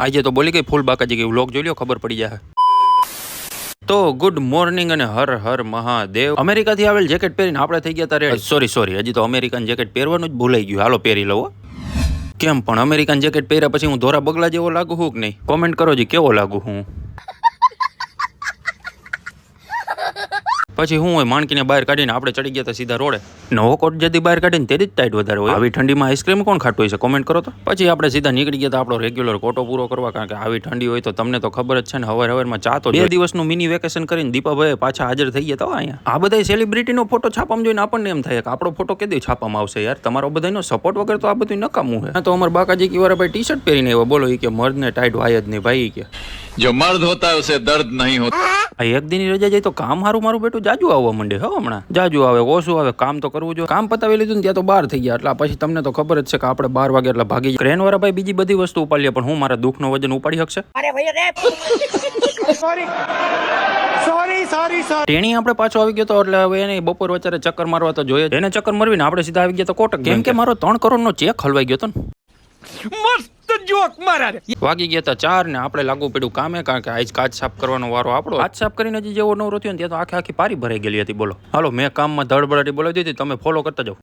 આજે તો બોલી ગઈ ફૂલ બાકાજી ગઈ, વ્લોગ જોઈ લો ખબર પડી જાય. તો ગુડ મોર્નિંગ અને હર હર મહાદેવ. અમેરિકાથી આવેલ જેકેટ પહેરીને આપણે થઈ ગયા હતા રેડી. સોરી હજી તો અમેરિકન જેકેટ પહેરવાનું જ ભૂલાઈ ગયું. હાલો પહેરી લઉં. કેમ પણ અમેરિકન જેકેટ પહેર્યા પછી હું ધોરા બગલા જેવો લાગુ હું કે નહીં? કોમેન્ટ કરો જી કેવો લાગુ હું. પછી હું હોય માણકીને બહાર કાઢીને આપણે ચડી ગયા હતા સીધા રોડે. નવો કોટ જેથી બહાર કાઢીને તેથી જ ટાઈટ વધારે હોય. આવી ઠંડીમાં આઈસ્ક્રીમ કોણ ખાતું હોય છે? કોમેન્ટ કરો તો. પછી આપણે સીધા નીકળી ગયા હતા આપણો રેગ્યુલર કોટો પૂરો કરવા, કારણ કે આવી ઠંડી હોય તો તમને તો ખબર જ છે ને, હવારમાં ચા તો 2 દિવસનું મિની વેકેશન કરીને દીપાભાઈ પાછા હાજર થઈ ગયા હતા અહીંયા. આ બધા સેલિબ્રિટીનો ફોટો છાપવામાં જોઈને આપણને એમ થાય કે આપણો ફોટો કેદી છાપવામાં આવશે યાર. તમારો બધાનો સપોર્ટ વગર તો આ બધું નકામું છે. તો અમારા બાકાજી કી વાર ભાઈ ટી-શર્ટ પહેરીને આવ્યો. બોલો કે મર્દને ટાઈટ વાય જ નહીં ભાઈ કે જો મર્દ હોતા है उसे दर्द नहीं होता. આ એક દિનની રજા જાય તો કામ મારું બેટું જાજુ આવવા માંડે. હમણાં જાજુ આવે ઓછું આવે, કામ તો કરવું જોઈએ. કામ પતાવી લીધું ને ત્યાં તો 12 થઈ ગયા. એટલે પછી તમને તો ખબર જ છે કે આપણે 12 વાગે એટલે ભાગી ક્રેન વાળા ભાઈ બીજી બધી વસ્તુ ઉપાડી લે, પણ હું મારા દુઃખનો વજન ઉપાડી શકશે? અરે ભાઈ સોરી ટેણી આપણે પાછો આવી ગયો તો એટલે હવે એને બપોર વચ્ચે ચક્કર મારવા તો જોઈએ. એને ચક્કર મારવીને આપણે સીધા આવી ગયા તો કોટક, કેમ કે મારો 3 કરોડનો ચેક હલવાઈ ગયો હતો ને. મસ્ત જોક મારા. વાગી ગયા હતા 4 ને આપણે લાગુ પડ્યું કામે, કારણ કે આજ કાચ સાફ કરવાનો વારો આપણો. કાચ સાફ કરીને હજી જેવો નવરો થયો ને ત્યાં તો આખી પારી ભરાઈ ગયેલી હતી. બોલો હાલો, મેં કામમાં ધડબડાટી બોલાવી દીધી, તમે ફોલો કરતા જાઓ.